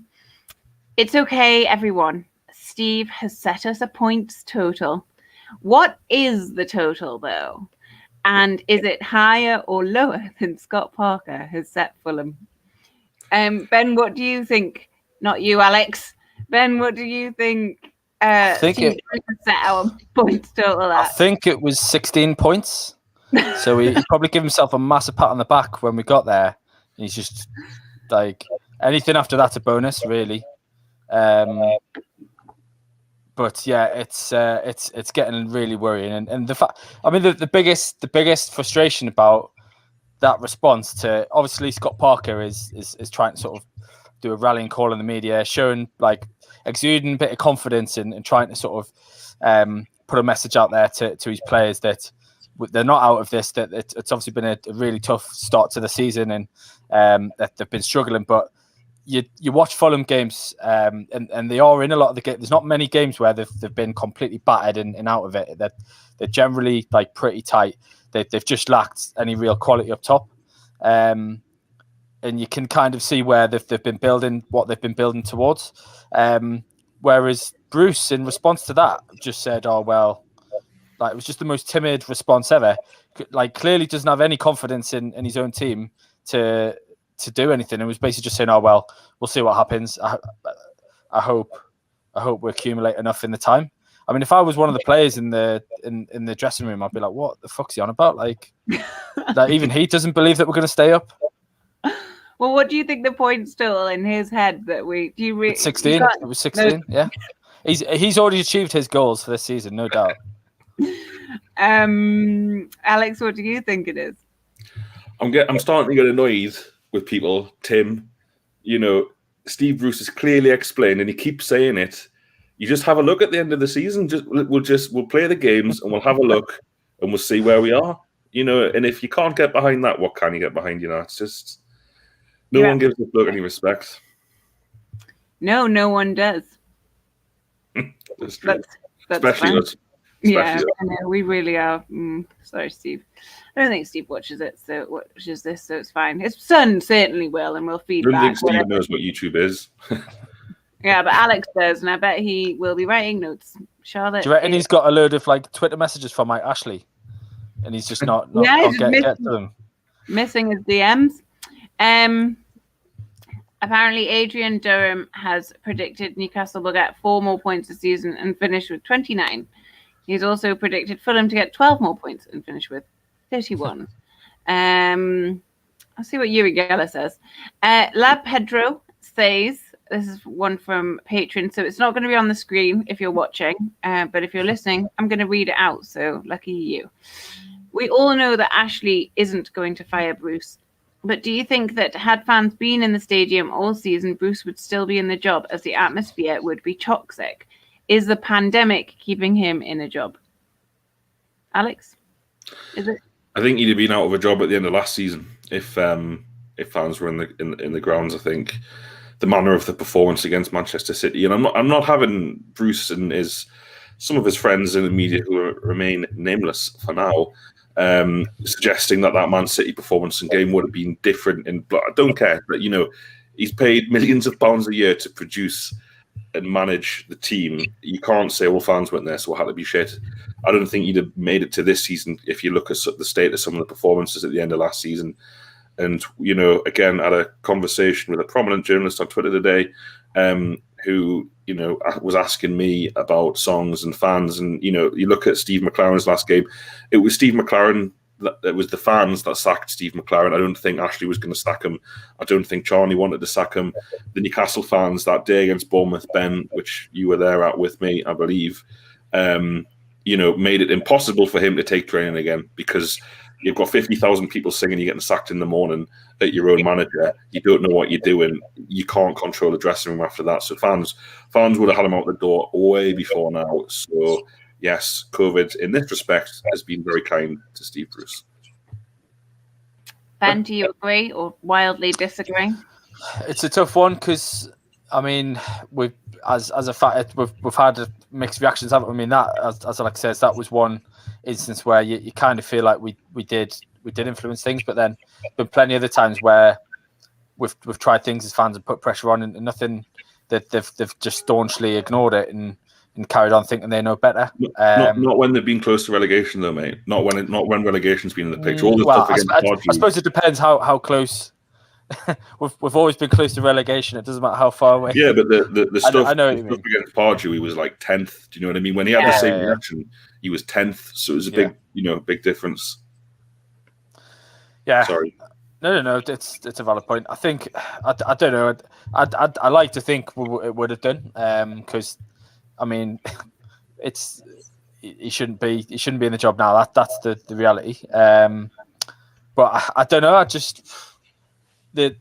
It's okay, everyone. Steve has set us a points total. What is the total, though? And is it higher or lower than Scott Parker has set Fulham? Ben, what do you think? Not you, Alex. Ben, what do you think? I think Steve set our points total at? I think it was 16 points. So he probably gave himself a massive pat on the back when we got there. He's just like, anything after that's a bonus, really. But yeah, it's getting really worrying, and the fact, I mean, the biggest frustration about that response to, obviously, Scott Parker is trying to sort of do a rallying call in the media, showing, like, exuding a bit of confidence and trying to sort of put a message out there to his players that they're not out of this, that it's obviously been a really tough start to the season, and that they've been struggling, but you watch Fulham games, and they are in a lot of the games. There's not many games where they've been completely battered and out of it. They're generally, like, pretty tight. They've just lacked any real quality up top, and you can kind of see where they've been building, what they've been building towards. Whereas Bruce, in response to that, just said, "Oh well," like, it was just the most timid response ever. Like, clearly doesn't have any confidence in his own team to do anything. It was basically just saying, "Oh well, we'll see what happens. I hope we accumulate enough in the time." I mean, if I was one of the players in the dressing room, I'd be like, "What the fuck's he on about?" Like, that even he doesn't believe that we're going to stay up. Well, what do you think the points total in his head that we do? You 16. It was 16. Yeah, he's already achieved his goals for this season, no doubt. Alex, what do you think it is? I'm starting to get annoyed with people. Tim, Steve Bruce has clearly explained, and he keeps saying it. You just have a look at the end of the season. We'll play the games and we'll have a look and we'll see where we are. And if you can't get behind that, what can you get behind? It's just no one gives the bloke any respect. No one does. That's true. That's especially us. Yeah, I know, we really are. Sorry, Steve. I don't think Steve watches this, so it's fine. His son certainly will, and we'll feed back. I don't think Steve knows what YouTube is. Yeah, but Alex does, and I bet he will be writing notes. Charlotte, do you reckon he's got a load of, like, Twitter messages from, like, Ashley, and he's just not get to them? Missing his DMs. Apparently, Adrian Durham has predicted Newcastle will get 4 more points this season and finish with 29. He's also predicted Fulham to get 12 more points and finish with 31. I'll see what Yuri Geller says. Lab Pedro says, this is one from Patreon, so it's not going to be on the screen if you're watching, but if you're listening, I'm going to read it out, so lucky you. We all know that Ashley isn't going to fire Bruce, but do you think that had fans been in the stadium all season, Bruce would still be in the job, as the atmosphere would be toxic? Is the pandemic keeping him in a job? Alex, is it? I think he'd have been out of a job at the end of last season if fans were in the grounds. I think the manner of the performance against Manchester City, and I'm not having Bruce and some of his friends in the media who remain nameless for now, suggesting that Man City performance and game would have been different. I don't care, but he's paid millions of pounds a year to produce and manage the team. You can't say, well, fans weren't there, so it had to be shit. I don't think you'd have made it to this season if you look at the state of some of the performances at the end of last season. And, again, I had a conversation with a prominent journalist on Twitter today who, was asking me about songs and fans. And, you look at Steve McLaren's last game, it was Steve McLaren. It was the fans that sacked Steve McLaren. I don't think Ashley was going to sack him. I don't think Charney wanted to sack him. The Newcastle fans that day against Bournemouth, Ben, which you were there at with me, I believe, made it impossible for him to take training again, because you've got 50,000 people singing you're getting sacked in the morning at your own manager. You don't know what you're doing. You can't control the dressing room after that. So fans would have had him out the door way before now. So yes, COVID in this respect has been very kind to Steve Bruce. Ben, do you agree or wildly disagree? It's a tough one because I mean, as a fact, we've had mixed reactions, haven't we? I mean, that as Alex says, that was one instance where you kind of feel like we did influence things, but then been plenty of other times where we've tried things as fans and put pressure on, and nothing, that they've just staunchly ignored it and carried on thinking they know better. Not when they've been close to relegation, though, mate. Not when relegation's been in the picture. All the stuff against I suppose it depends how close. we've always been close to relegation. It doesn't matter how far away. Yeah, but the stuff, I know the stuff against Pardew, he was like 10th. Do you know what I mean? When he had the same reaction, he was 10th. So it was a big difference. Yeah. Sorry. No. It's a valid point. I think I don't know. I like to think it would have done because I mean he shouldn't be in the job now. That's the reality. But I don't know. I just they're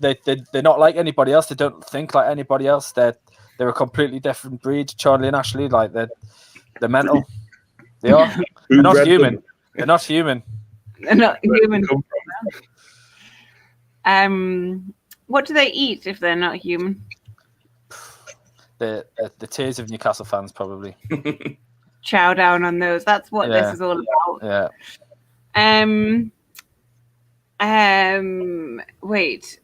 not like anybody else. They don't think like anybody else. They're a completely different breed. Charlie and Ashley, like they're mental. They are. They're not human. They're not human. They're not human. What do they eat if they're not human? The tears of Newcastle fans, probably. Chow down on those. That's what this is all about. Yeah. Wait.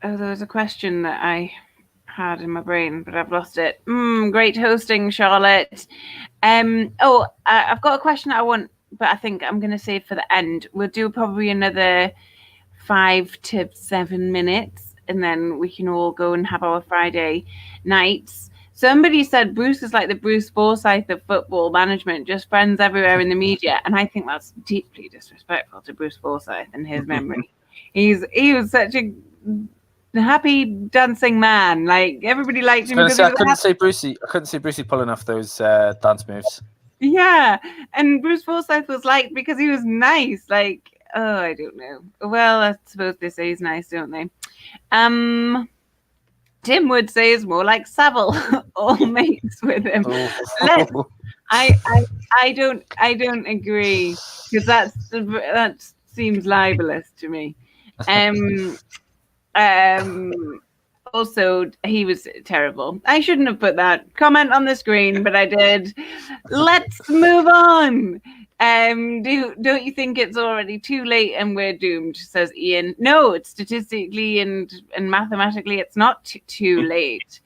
Oh, there was a question that I had in my brain, but I've lost it. Great hosting, Charlotte. I've got a question I want, but I think I'm going to save for the end. We'll do probably another 5 to 7 minutes, and then we can all go and have our Friday nights. Somebody said Bruce is like the Bruce Forsyth of football management, just friends everywhere in the media, and I think that's deeply disrespectful to Bruce Forsyth and his memory. He was such a happy dancing man. Like everybody liked him. I couldn't see Brucey pulling off those dance moves. Yeah, and Bruce Forsyth was liked because he was nice. Like, oh, I don't know. Well, I suppose they say he's nice, don't they? Tim would say is more like Savile, all mates with him. I don't agree because that seems libelous to me. Also, he was terrible. I shouldn't have put that comment on the screen, but I did. Let's move on. Don't you think it's already too late and we're doomed? Says Ian. No, it's statistically and mathematically, it's not too late.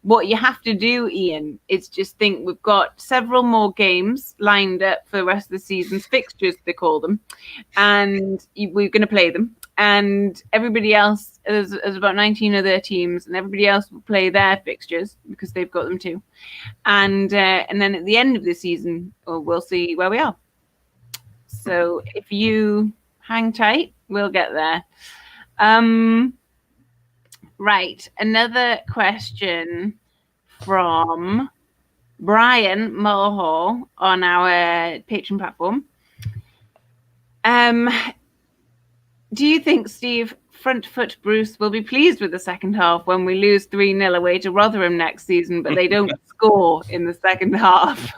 What you have to do, Ian, is just think we've got several more games lined up for the rest of the season's fixtures, they call them, and we're going to play them. And everybody else, there's about 19 other teams, and everybody else will play their fixtures because they've got them too. And then at the end of the season, we'll see where we are. So if you hang tight, we'll get there. Right, another question from Brian Mulhall on our Patreon platform. Do you think Steve Frontfoot Bruce will be pleased with the second half when we lose 3-0 away to Rotherham next season, but they don't score in the second half?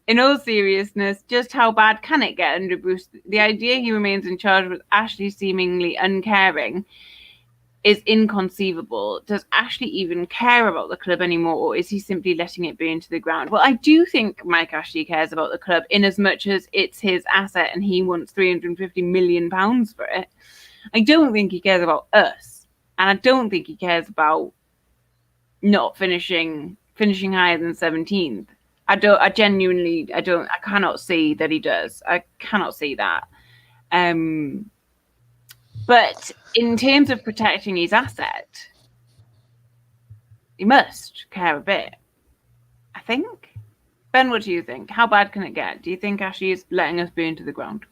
In all seriousness, just how bad can it get under Bruce? The idea he remains in charge with Ashley seemingly uncaring is inconceivable. Does Ashley even care about the club anymore, or is he simply letting it burn to the ground? Well, I do think Mike Ashley cares about the club in as much as it's his asset and he wants £350 million for it. I don't think he cares about us, and I don't think he cares about not finishing higher than 17th. I cannot see that he does. I cannot see that. But in terms of protecting his asset, he must care a bit, I think. Ben, what do you think? How bad can it get? Do you think Ashley is letting us burn to the ground?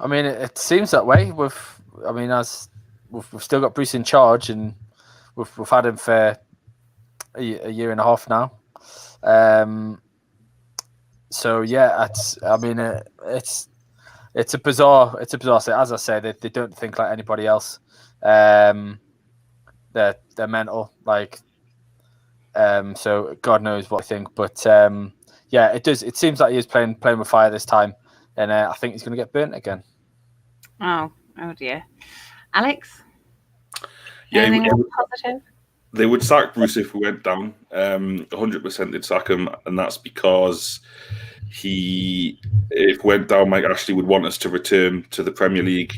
I mean, it seems that way. As we've still got Bruce in charge, and we've had him for a year and a half now. So yeah, it's a bizarre set. As I say, they don't think like anybody else. They're mental, like. So God knows what I think, but yeah, it does. It seems like he is playing with fire this time, and I think he's going to get burnt again. Oh dear. Alex? Yeah, Anything more positive? they would sack Bruce if we went down. 100% they'd sack him, and that's because if we went down, Mike Ashley would want us to return to the Premier League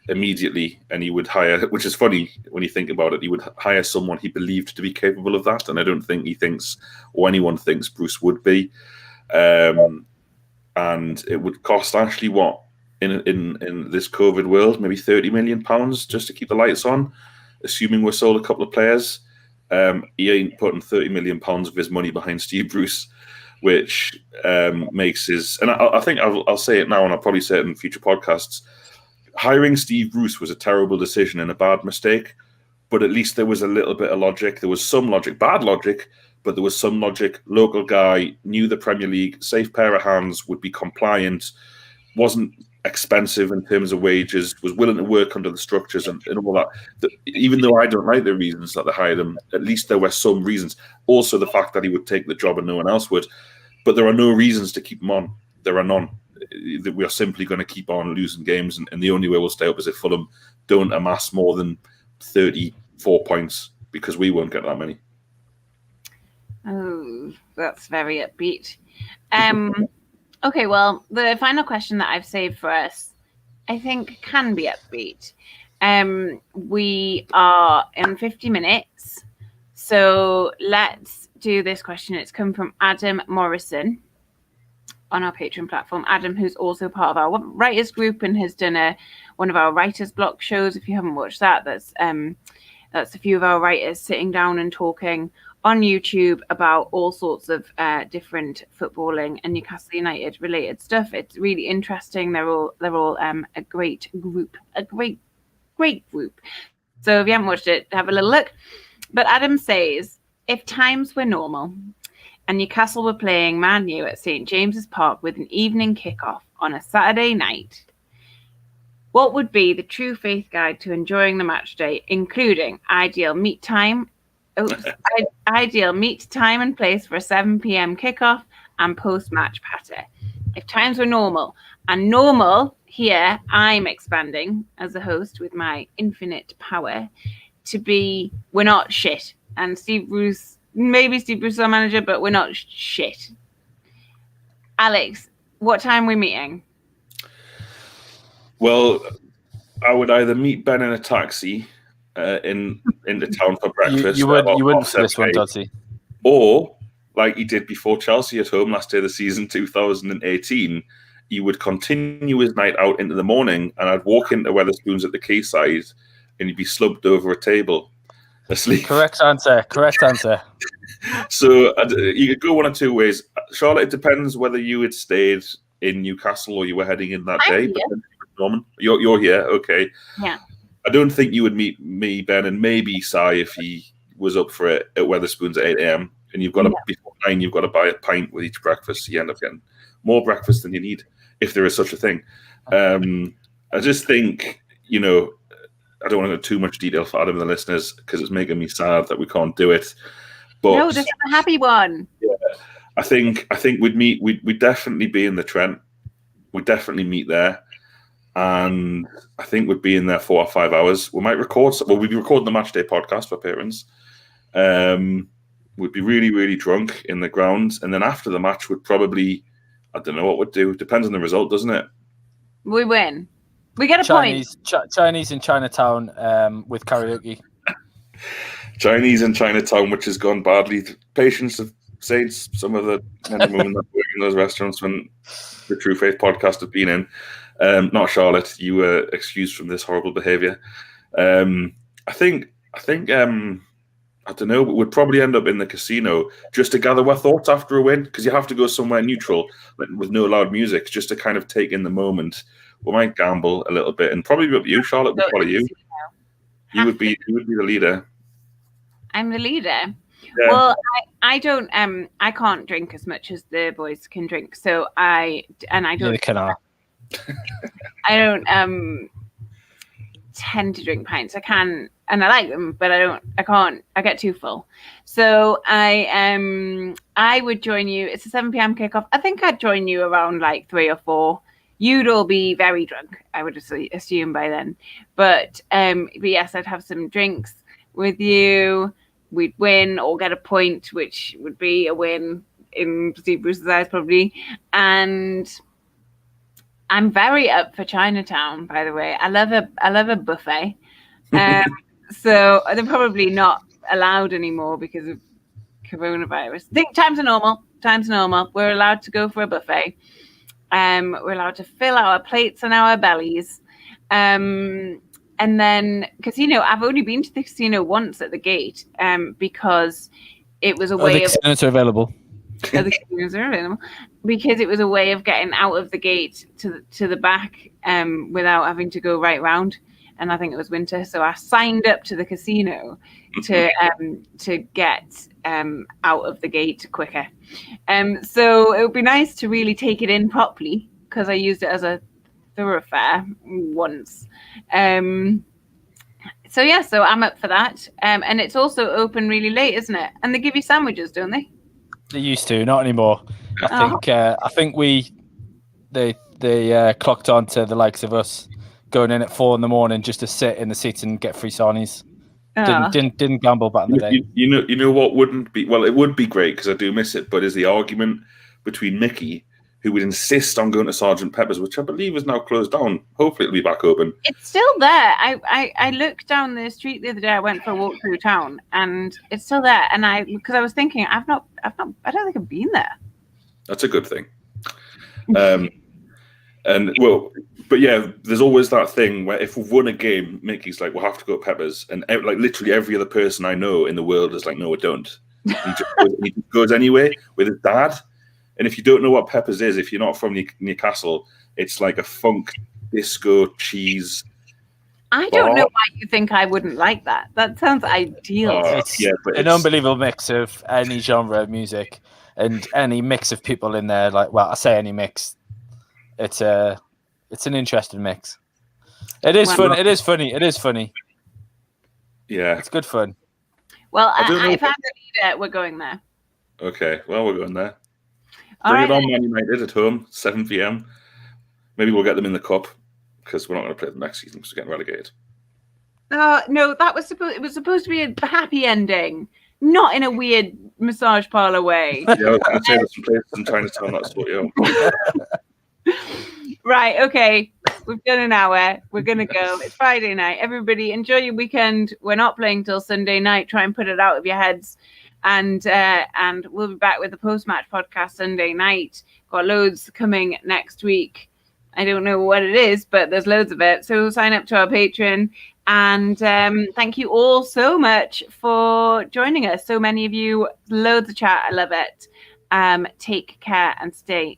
immediately, and he would hire, which is funny when you think about it, he would hire someone he believed to be capable of that, and I don't think he thinks, or anyone thinks, Bruce would be. And it would cost Ashley what in this COVID world, maybe £30 million just to keep the lights on, assuming we're sold a couple of players. He ain't putting £30 million of his money behind Steve Bruce, which makes his, and I think I'll say it now, and I'll probably say it in future podcasts. Hiring Steve Bruce was a terrible decision and a bad mistake, but at least there was a little bit of logic. There was some logic, bad logic, but there was some logic. Local guy, knew the Premier League, safe pair of hands, would be compliant, wasn't expensive in terms of wages, was willing to work under the structures and all that. Even though I don't like the reasons that they hired him, at least there were some reasons. Also, the fact that he would take the job and no one else would. But there are no reasons to keep him on. There are none. We are simply going to keep on losing games, and the only way we'll stay up is if Fulham don't amass more than 34 points, because we won't get that many. Oh, that's very upbeat. Okay, well, the final question that I've saved for us, I think, can be upbeat. We are in 50 minutes, so let's do this question. It's come from Adam Morrison on our Patreon platform. Adam, who's also part of our writers group and has done one of our writers block shows. If you haven't watched that, that's a few of our writers sitting down and talking on YouTube about all sorts of different footballing and Newcastle United related stuff. It's really interesting. They're all a great group, a great group. So if you haven't watched it, have a little look. But Adam says, if times were normal and Newcastle were playing Man U at St James's Park with an evening kickoff on a Saturday night, what would be the true faith guide to enjoying the match day, including ideal meet time and place for a 7 p.m. kickoff and post-match patter? If times were normal, and normal here, I'm expanding as a host with my infinite power to be, we're not shit. And Steve Bruce is our manager, but we're not shit. Alex, what time are we meeting? Well, I would either meet Ben in a taxi in the town for breakfast. You wouldn't for this one, Dodgy. Or, like he did before Chelsea at home last day of the season, 2018, he would continue his night out into the morning, and I'd walk into Wetherspoons at the quayside, and he'd be slumped over a table asleep. Correct answer. So you could go one of two ways. Charlotte, it depends whether you had stayed in Newcastle or you were heading in that day. But Norman, you're here, okay. Yeah. I don't think you would meet me, Ben, and maybe Si if he was up for it at Wetherspoons at 8 a.m. And you've got to, before 9, you've got to buy a pint with each breakfast. You end up getting more breakfast than you need, if there is such a thing. I just think, I don't want to go too much detail for Adam and the listeners because it's making me sad that we can't do it. But no, this is a happy one. Yeah, I think we'd definitely be in the Trent. We'd definitely meet there. And I think we'd be in there 4 or 5 hours. We might record. Well, we'd be recording the Matchday podcast for patrons. We'd be really, really drunk in the ground, and then after the match, we'd probably, I don't know what we'd do. Depends on the result, doesn't it? We win. We get a point. Chinese in Chinatown with karaoke. Chinese in Chinatown, which has gone badly. Patience of saints. Some of the men and women that work in those restaurants when the True Faith podcast have been in. Not Charlotte. You were excused from this horrible behaviour. I think. I don't know. We'd probably end up in the casino just to gather our thoughts after a win, because you have to go somewhere neutral with no loud music, just to kind of take in the moment. We might gamble a little bit, and probably with you, Charlotte. Would follow you. You would be the leader. I'm the leader. Yeah. Well, I don't. I can't drink as much as the boys can drink, so I don't. Neither can I. I don't tend to drink pints. I can, and I like them, but I can't. I get too full. So I would join you. It's a 7 p.m. kickoff. I think I'd join you around like 3 or 4. You'd all be very drunk, I would assume by then. But yes, I'd have some drinks with you. We'd win or get a point, which would be a win in Steve Bruce's eyes, probably. And I'm very up for Chinatown, by the way. I love a buffet. So they're probably not allowed anymore because of coronavirus. I think times are normal. We're allowed to go for a buffet. We're allowed to fill our plates and our bellies. And then casino, I've only been to the casino once at the gate because it was a way the casinos are available. The casinos are available because it was a way of getting out of the gate to the back without having to go right round. And I think it was winter, so I signed up to the casino to get out of the gate quicker. So it would be nice to really take it in properly because I used it as a thoroughfare once. So I'm up for that. And it's also open really late, isn't it? And they give you sandwiches, don't they? They used to, not anymore. I think they clocked on to the likes of us going in at 4 a.m. just to sit in the seats and get free sarnies. Didn't gamble back in the day. You know what wouldn't be, well, it would be great because I do miss it, but is the argument between Mickey, who would insist on going to Sergeant Pepper's, which I believe is now closed down. Hopefully it'll be back open. It's still there. I looked down the street the other day. I went for a walk through town, and it's still there. And because I was thinking, I don't think I've been there. That's a good thing. But yeah, there's always that thing where if we've won a game, Mickey's like, we'll have to go to Pepper's, and like literally every other person I know in the world is like, no, we don't. He just goes anyway with his dad. And if you don't know what Pepper's is, if you're not from Newcastle, it's like a funk disco cheese. I don't know why you think I wouldn't like that. That sounds ideal. It's an unbelievable mix of any genre of music and any mix of people in there. Like, well, I say any mix. It's an interesting mix. It is fun. It is funny. Yeah, it's good fun. Well, if I'm the leader, we're going there. Okay, well, we're going there. Bring it on, Man United at home, 7 p.m. Maybe we'll get them in the cup because we're not going to play them next season because we're getting relegated. No, it was supposed to be a happy ending, not in a weird massage parlor way. Yeah, I was going to say there's some places in Chinatown that sort you out. Right, okay. We've done an hour. We're going to go. It's Friday night. Everybody, enjoy your weekend. We're not playing till Sunday night. Try and put it out of your heads. And we'll be back with the post-match podcast Sunday night. Got loads coming next week. I don't know what it is, but there's loads of it. So sign up to our Patreon. And thank you all so much for joining us. So many of you, loads of chat. I love it. Take care and stay